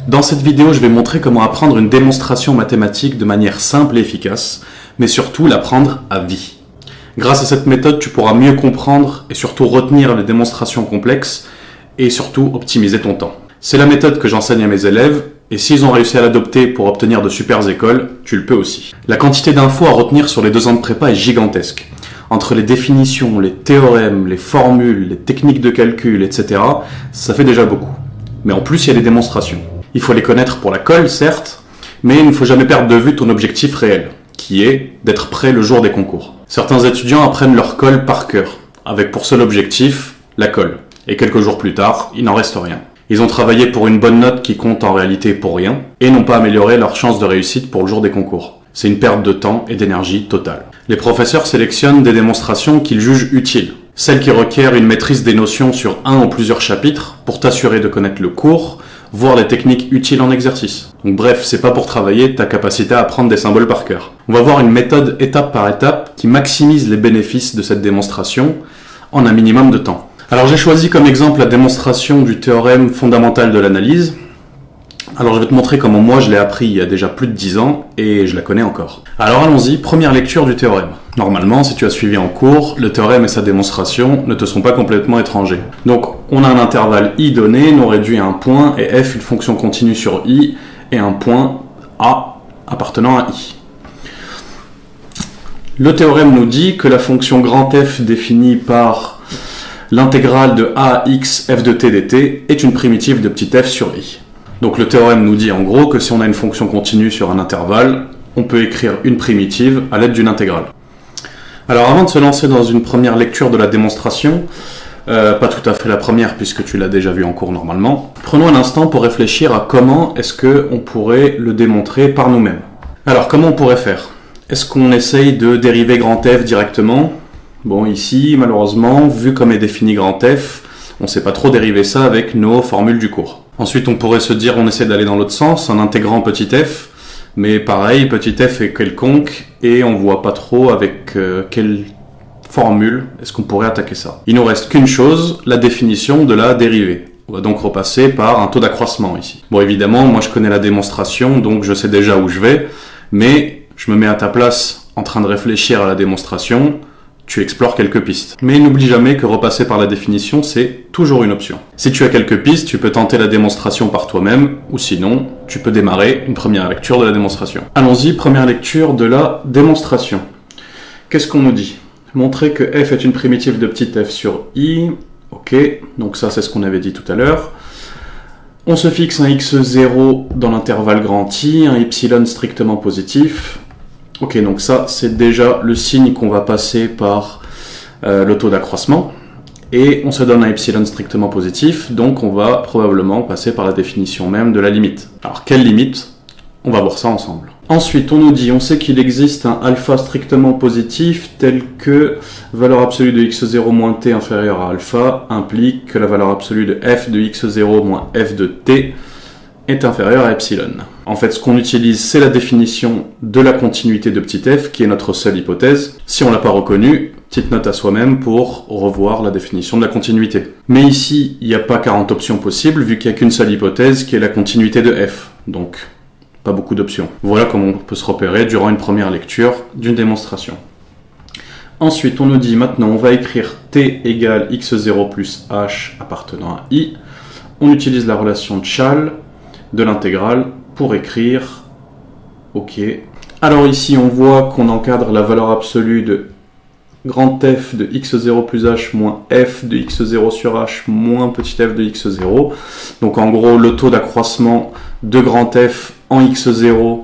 Dans cette vidéo, je vais montrer comment apprendre une démonstration mathématique de manière simple et efficace, mais surtout l'apprendre à vie. Grâce à cette méthode, tu pourras mieux comprendre et surtout retenir les démonstrations complexes et surtout optimiser ton temps. C'est la méthode que j'enseigne à mes élèves et s'ils ont réussi à l'adopter pour obtenir de super écoles, tu le peux aussi. La quantité d'infos à retenir sur les 2 ans de prépa est gigantesque. Entre les définitions, les théorèmes, les formules, les techniques de calcul, etc., ça fait déjà beaucoup. Mais en plus, il y a les démonstrations. Il faut les connaître pour la colle, certes, mais il ne faut jamais perdre de vue ton objectif réel, qui est d'être prêt le jour des concours. Certains étudiants apprennent leur colle par cœur, avec pour seul objectif la colle. Et quelques jours plus tard, il n'en reste rien. Ils ont travaillé pour une bonne note qui compte en réalité pour rien, et n'ont pas amélioré leurs chances de réussite pour le jour des concours. C'est une perte de temps et d'énergie totale. Les professeurs sélectionnent des démonstrations qu'ils jugent utiles. Celles qui requièrent une maîtrise des notions sur un ou plusieurs chapitres pour t'assurer de connaître le cours, voire les techniques utiles en exercice. Donc bref, c'est pas pour travailler ta capacité à apprendre des symboles par cœur. On va voir une méthode étape par étape qui maximise les bénéfices de cette démonstration en un minimum de temps. Alors j'ai choisi comme exemple la démonstration du théorème fondamental de l'analyse. Alors je vais te montrer comment moi je l'ai appris il y a déjà plus de 10 ans et je la connais encore. Alors allons-y, première lecture du théorème. Normalement, si tu as suivi en cours, le théorème et sa démonstration ne te sont pas complètement étrangers. Donc on a un intervalle i donné, non réduit à un point, et f une fonction continue sur i, et un point a appartenant à i. Le théorème nous dit que la fonction grand F définie par l'intégrale de a à x f de t dt est une primitive de petit f sur i. Donc le théorème nous dit en gros que si on a une fonction continue sur un intervalle, on peut écrire une primitive à l'aide d'une intégrale. Alors avant de se lancer dans une première lecture de la démonstration, pas tout à fait la première puisque tu l'as déjà vu en cours normalement, prenons un instant pour réfléchir à comment est-ce qu'on pourrait le démontrer par nous-mêmes. Alors comment on pourrait faire? Est-ce qu'on essaye de dériver grand F directement? Bon ici malheureusement, vu comme est défini grand F, on ne sait pas trop dériver ça avec nos formules du cours. Ensuite, on pourrait se dire on essaie d'aller dans l'autre sens en intégrant petit f, mais pareil, petit f est quelconque et on voit pas trop avec quelle formule est-ce qu'on pourrait attaquer ça. Il nous reste qu'une chose, la définition de la dérivée. On va donc repasser par un taux d'accroissement ici. Bon évidemment, moi je connais la démonstration, donc je sais déjà où je vais, mais je me mets à ta place en train de réfléchir à la démonstration. Tu explores quelques pistes. Mais n'oublie jamais que repasser par la définition, c'est toujours une option. Si tu as quelques pistes, tu peux tenter la démonstration par toi-même, ou sinon, tu peux démarrer une première lecture de la démonstration. Allons-y, première lecture de la démonstration. Qu'est-ce qu'on nous dit? Montrer que f est une primitive de petit f sur i. Ok, donc ça c'est ce qu'on avait dit tout à l'heure. On se fixe un x0 dans l'intervalle grand I, un y strictement positif. Ok, donc ça, c'est déjà le signe qu'on va passer par le taux d'accroissement. Et on se donne un epsilon strictement positif, donc on va probablement passer par la définition même de la limite. Alors, quelle limite? On va voir ça ensemble. Ensuite, on nous dit, on sait qu'il existe un alpha strictement positif tel que valeur absolue de x0 moins t inférieure à alpha implique que la valeur absolue de f de x0 moins f de t est inférieur à epsilon. En fait, ce qu'on utilise, c'est la définition de la continuité de petit f, qui est notre seule hypothèse. Si on l'a pas reconnue, petite note à soi-même pour revoir la définition de la continuité. Mais ici, il n'y a pas 40 options possibles, vu qu'il n'y a qu'une seule hypothèse, qui est la continuité de f. Donc, pas beaucoup d'options. Voilà comment on peut se repérer durant une première lecture d'une démonstration. Ensuite, on nous dit, maintenant, on va écrire t égale x0 plus h appartenant à i. On utilise la relation de Chasles de l'intégrale pour écrire ok. Alors ici on voit qu'on encadre la valeur absolue de grand F de x0 plus h moins f de x0 sur h moins petit f de x0. Donc en gros le taux d'accroissement de grand F en x0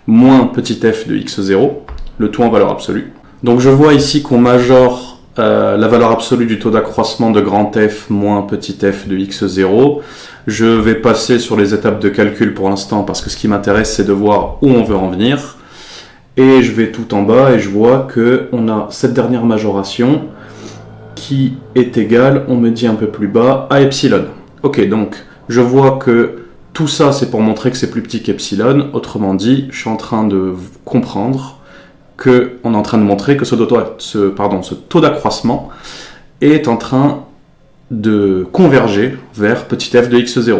moins petit f de x0, le tout en valeur absolue. Donc je vois ici qu'on majore la valeur absolue du taux d'accroissement de grand F moins petit f de x0. Je vais passer sur les étapes de calcul pour l'instant parce que ce qui m'intéresse c'est de voir où on veut en venir. Et je vais tout en bas et je vois qu'on a cette dernière majoration qui est égale, on me dit un peu plus bas, à epsilon. Ok, donc je vois que tout ça c'est pour montrer que c'est plus petit qu'epsilon. Autrement dit, je suis en train de comprendre qu'on est en train de montrer que ce taux d'accroissement est en train de converger vers petit f de x0.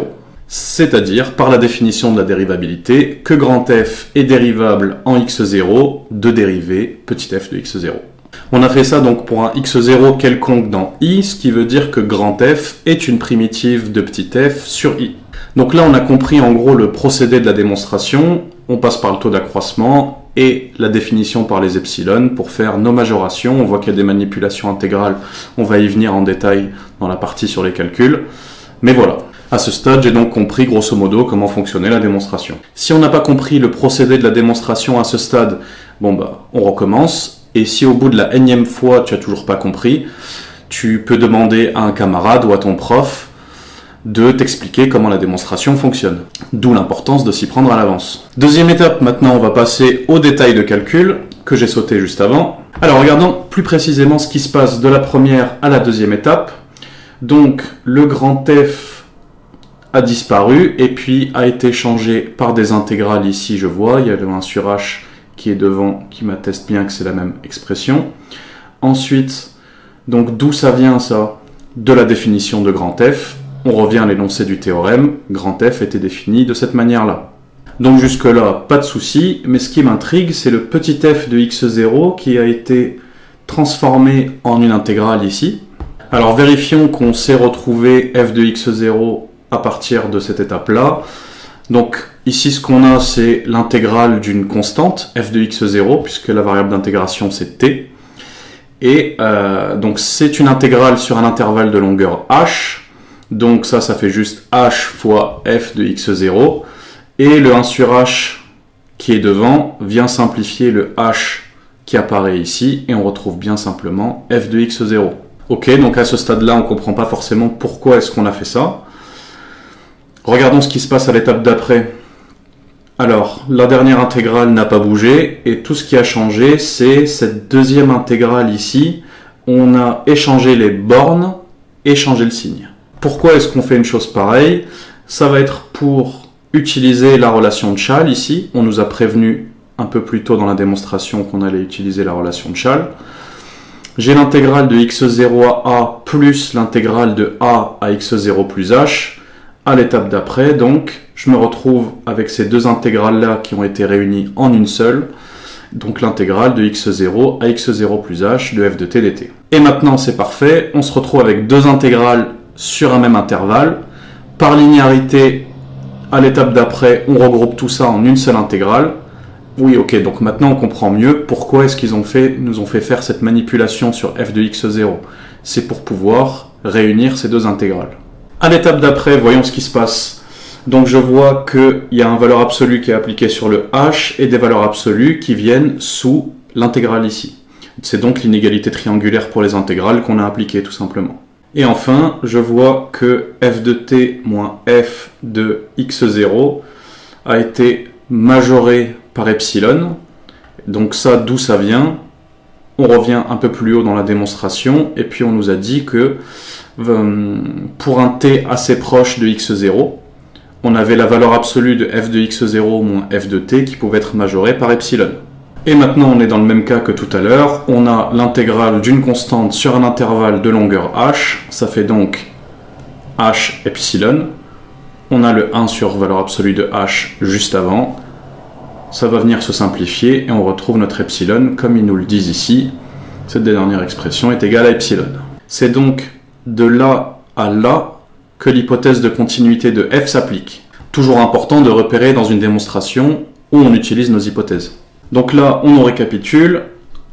c'est-à-dire par la définition de la dérivabilité que grand f est dérivable en x0 de dériver petit f de x0. On a fait ça donc pour un x0 quelconque dans i, ce qui veut dire que grand f est une primitive de petit f sur i. Donc là on a compris en gros le procédé de la démonstration, on passe par le taux d'accroissement et la définition par les epsilon pour faire nos majorations. On voit qu'il y a des manipulations intégrales, on va y venir en détail dans la partie sur les calculs, mais voilà. À ce stade, j'ai donc compris grosso modo comment fonctionnait la démonstration. Si on n'a pas compris le procédé de la démonstration à ce stade, bon bah on recommence, et si au bout de la énième fois tu as toujours pas compris, tu peux demander à un camarade ou à ton prof de t'expliquer comment la démonstration fonctionne. D'où l'importance de s'y prendre à l'avance. Deuxième étape, maintenant on va passer aux détails de calcul, que j'ai sauté juste avant. Alors regardons plus précisément ce qui se passe de la première à la deuxième étape. Donc le grand F a disparu et puis a été changé par des intégrales ici, je vois, il y a le 1 sur h qui est devant, qui m'atteste bien que c'est la même expression. Ensuite, donc d'où ça vient ça? De la définition de grand F. On revient à l'énoncé du théorème, grand F était défini de cette manière-là. Donc jusque-là, pas de souci, mais ce qui m'intrigue, c'est le petit f de x0 qui a été transformé en une intégrale ici. Alors vérifions qu'on sait retrouver f de x0 à partir de cette étape-là. Donc ici ce qu'on a c'est l'intégrale d'une constante, f de x0, puisque la variable d'intégration c'est t. Et donc c'est une intégrale sur un intervalle de longueur h. Donc ça fait juste h fois f de x0. Et le 1 sur h qui est devant vient simplifier le h qui apparaît ici. Et on retrouve bien simplement f de x0. Ok, donc à ce stade-là on ne comprend pas forcément pourquoi est-ce qu'on a fait ça. Regardons ce qui se passe à l'étape d'après. Alors, la dernière intégrale n'a pas bougé, et tout ce qui a changé, c'est cette deuxième intégrale ici. On a échangé les bornes et changé le signe. Pourquoi est-ce qu'on fait une chose pareille? Ça va être pour utiliser la relation de Chasles ici. On nous a prévenu un peu plus tôt dans la démonstration qu'on allait utiliser la relation de Chasles. J'ai l'intégrale de x0 à a plus l'intégrale de a à x0 plus h. À l'étape d'après, donc, je me retrouve avec ces deux intégrales-là qui ont été réunies en une seule, donc l'intégrale de x0 à x0 plus h de f de t dt. Et maintenant, c'est parfait, on se retrouve avec deux intégrales sur un même intervalle. Par linéarité, à l'étape d'après, on regroupe tout ça en une seule intégrale. Oui, ok, donc maintenant on comprend mieux pourquoi est-ce qu'ils nous ont fait faire cette manipulation sur f de x0. C'est pour pouvoir réunir ces deux intégrales. À l'étape d'après, voyons ce qui se passe. Donc je vois qu'il y a un valeur absolue qui est appliquée sur le h et des valeurs absolues qui viennent sous l'intégrale ici. C'est donc l'inégalité triangulaire pour les intégrales qu'on a appliquée tout simplement. Et enfin, je vois que f de t moins f de x0 a été majoré par epsilon. Donc ça, d'où ça vient? On revient un peu plus haut dans la démonstration et puis on nous a dit que pour un t assez proche de x0, on avait la valeur absolue de f de x0 moins f de t qui pouvait être majorée par epsilon. Et maintenant on est dans le même cas que tout à l'heure, on a l'intégrale d'une constante sur un intervalle de longueur h, ça fait donc h epsilon. On a le 1 sur valeur absolue de h juste avant, ça va venir se simplifier et on retrouve notre epsilon comme ils nous le disent ici. Cette dernière expression est égale à epsilon. C'est donc de là à là que l'hypothèse de continuité de f s'applique. Toujours important de repérer dans une démonstration où on utilise nos hypothèses. Donc là, on récapitule.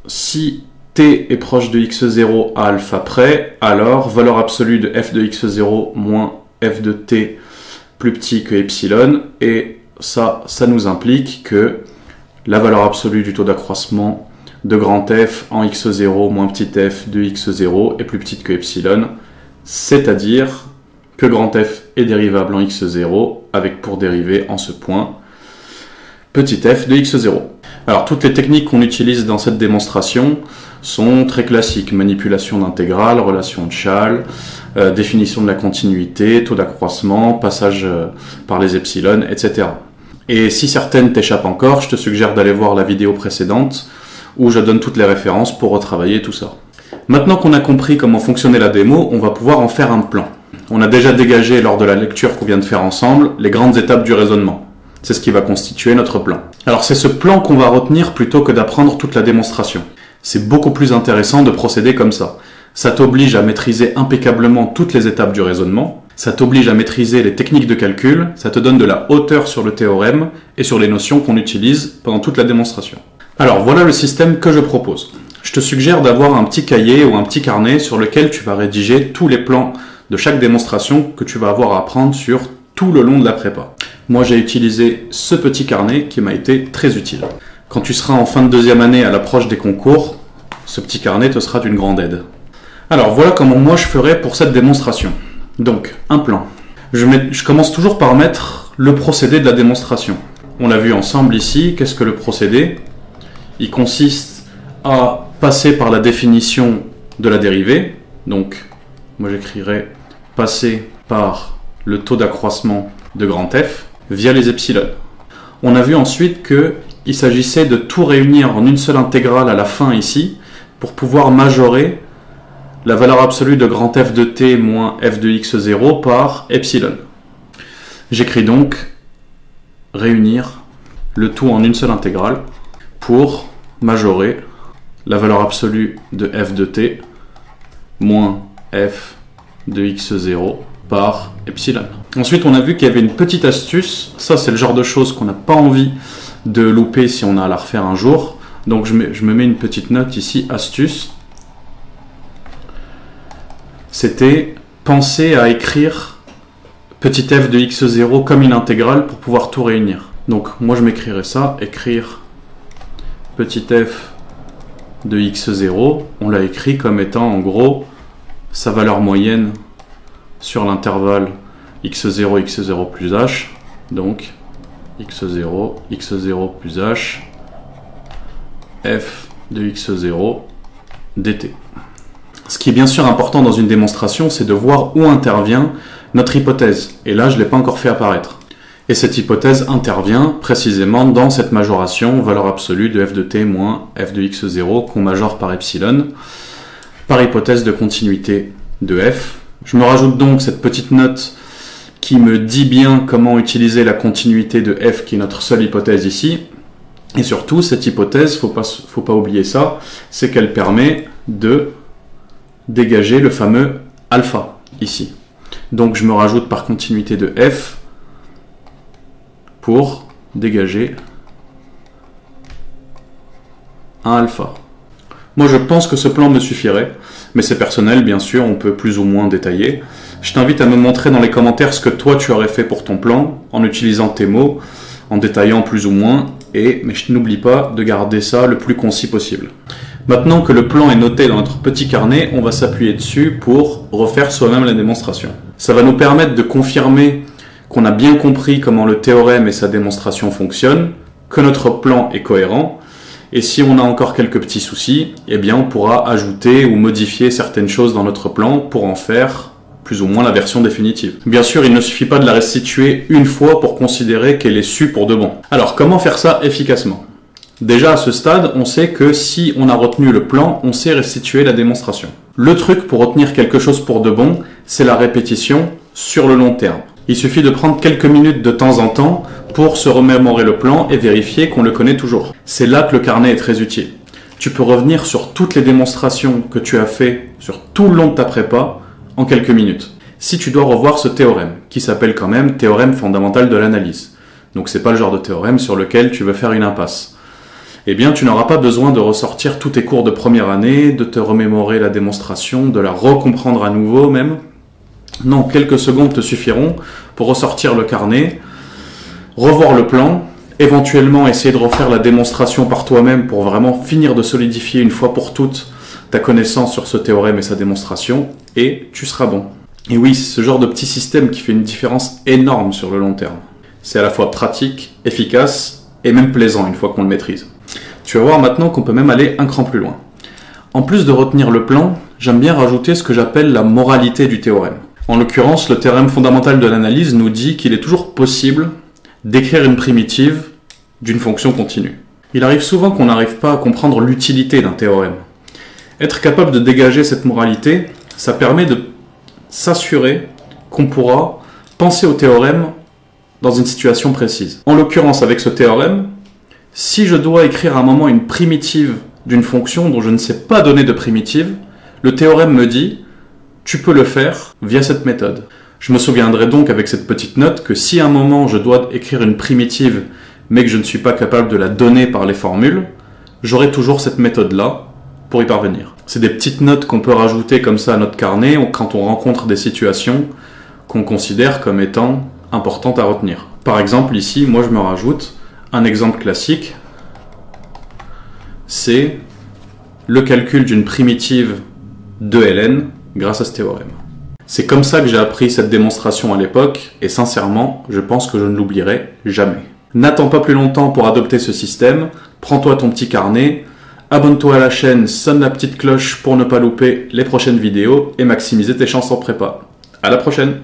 Si t est proche de x0 à alpha près, alors valeur absolue de f de x0 moins f de t plus petit que epsilon. Et ça nous implique que la valeur absolue du taux d'accroissement de grand f en x0 moins petit f de x0 est plus petite que epsilon, c'est-à-dire que grand f est dérivable en x0 avec pour dérivée en ce point petit f de x0. Alors toutes les techniques qu'on utilise dans cette démonstration sont très classiques, manipulation d'intégrales, relation de Chasles, définition de la continuité, taux d'accroissement, passage par les epsilon, etc. Et si certaines t'échappent encore, je te suggère d'aller voir la vidéo précédente où je donne toutes les références pour retravailler tout ça. Maintenant qu'on a compris comment fonctionnait la démo, on va pouvoir en faire un plan. On a déjà dégagé lors de la lecture qu'on vient de faire ensemble les grandes étapes du raisonnement. C'est ce qui va constituer notre plan. Alors c'est ce plan qu'on va retenir plutôt que d'apprendre toute la démonstration. C'est beaucoup plus intéressant de procéder comme ça. Ça t'oblige à maîtriser impeccablement toutes les étapes du raisonnement, ça t'oblige à maîtriser les techniques de calcul, ça te donne de la hauteur sur le théorème et sur les notions qu'on utilise pendant toute la démonstration. Alors voilà le système que je propose. Je te suggère d'avoir un petit cahier ou un petit carnet sur lequel tu vas rédiger tous les plans de chaque démonstration que tu vas avoir à apprendre sur tout le long de la prépa. Moi j'ai utilisé ce petit carnet qui m'a été très utile. Quand tu seras en fin de deuxième année à l'approche des concours, ce petit carnet te sera d'une grande aide. Alors voilà comment moi je ferai pour cette démonstration. Donc, un plan. Je commence toujours par mettre le procédé de la démonstration. On l'a vu ensemble ici, qu'est-ce que le procédé? Il consiste à passer par la définition de la dérivée. Donc, moi j'écrirai passer par le taux d'accroissement de grand F via les epsilon. On a vu ensuite qu'il s'agissait de tout réunir en une seule intégrale à la fin ici pour pouvoir majorer la valeur absolue de grand F de t moins f de x0 par epsilon. J'écris donc réunir le tout en une seule intégrale pour majorer la valeur absolue de f de t moins f de x0 par epsilon. Ensuite, on a vu qu'il y avait une petite astuce. Ça, c'est le genre de choses qu'on n'a pas envie de louper si on a à la refaire un jour. Donc, je me mets une petite note ici, astuce. C'était penser à écrire petit f de x0 comme une intégrale pour pouvoir tout réunir. Donc, moi, je m'écrirais ça, écrire petit f de x0. On l'a écrit comme étant, en gros, sa valeur moyenne sur l'intervalle x0, x0 plus h, donc x0, x0 plus h, f de x0 dt. Ce qui est bien sûr important dans une démonstration, c'est de voir où intervient notre hypothèse. Et là, je ne l'ai pas encore fait apparaître. Et cette hypothèse intervient précisément dans cette majoration, valeur absolue de f de t moins f de x0 qu'on majore par epsilon, par hypothèse de continuité de f. Je me rajoute donc cette petite note qui me dit bien comment utiliser la continuité de f qui est notre seule hypothèse ici. Et surtout, cette hypothèse, faut pas oublier ça, c'est qu'elle permet de dégager le fameux alpha ici. Donc je me rajoute par continuité de f pour dégager un alpha. Moi je pense que ce plan me suffirait, mais c'est personnel bien sûr, on peut plus ou moins détailler. Je t'invite à me montrer dans les commentaires ce que toi tu aurais fait pour ton plan, en utilisant tes mots, en détaillant plus ou moins, mais je n'oublie pas de garder ça le plus concis possible. Maintenant que le plan est noté dans notre petit carnet, on va s'appuyer dessus pour refaire soi-même la démonstration. Ça va nous permettre de confirmer qu'on a bien compris comment le théorème et sa démonstration fonctionnent, que notre plan est cohérent, et si on a encore quelques petits soucis, eh bien on pourra ajouter ou modifier certaines choses dans notre plan pour en faire plus ou moins la version définitive. Bien sûr, il ne suffit pas de la restituer une fois pour considérer qu'elle est su pour de bon. Alors, comment faire ça efficacement ? Déjà, à ce stade, on sait que si on a retenu le plan, on sait restituer la démonstration. Le truc pour retenir quelque chose pour de bon, c'est la répétition sur le long terme. Il suffit de prendre quelques minutes de temps en temps pour se remémorer le plan et vérifier qu'on le connaît toujours. C'est là que le carnet est très utile. Tu peux revenir sur toutes les démonstrations que tu as fait sur tout le long de ta prépa en quelques minutes. Si tu dois revoir ce théorème, qui s'appelle quand même théorème fondamental de l'analyse, donc c'est pas le genre de théorème sur lequel tu veux faire une impasse, eh bien tu n'auras pas besoin de ressortir tous tes cours de première année, de te remémorer la démonstration, de la recomprendre à nouveau même. Non, quelques secondes te suffiront pour ressortir le carnet, revoir le plan, éventuellement essayer de refaire la démonstration par toi-même pour vraiment finir de solidifier une fois pour toutes ta connaissance sur ce théorème et sa démonstration, et tu seras bon. Et oui, c'est ce genre de petit système qui fait une différence énorme sur le long terme. C'est à la fois pratique, efficace, et même plaisant une fois qu'on le maîtrise. Tu vas voir maintenant qu'on peut même aller un cran plus loin. En plus de retenir le plan, j'aime bien rajouter ce que j'appelle la moralité du théorème. En l'occurrence, le théorème fondamental de l'analyse nous dit qu'il est toujours possible d'écrire une primitive d'une fonction continue. Il arrive souvent qu'on n'arrive pas à comprendre l'utilité d'un théorème. Être capable de dégager cette moralité, ça permet de s'assurer qu'on pourra penser au théorème dans une situation précise. En l'occurrence, avec ce théorème, si je dois écrire à un moment une primitive d'une fonction dont je ne sais pas donner de primitive, le théorème me dit « tu peux le faire via cette méthode ». Je me souviendrai donc avec cette petite note que si à un moment je dois écrire une primitive mais que je ne suis pas capable de la donner par les formules, j'aurai toujours cette méthode-là pour y parvenir. C'est des petites notes qu'on peut rajouter comme ça à notre carnet quand on rencontre des situations qu'on considère comme étant importantes à retenir. Par exemple, ici, moi je me rajoute un exemple classique, c'est le calcul d'une primitive de ln grâce à ce théorème. C'est comme ça que j'ai appris cette démonstration à l'époque, et sincèrement, je pense que je ne l'oublierai jamais. N'attends pas plus longtemps pour adopter ce système, prends-toi ton petit carnet, abonne-toi à la chaîne, sonne la petite cloche pour ne pas louper les prochaines vidéos et maximiser tes chances en prépa. À la prochaine!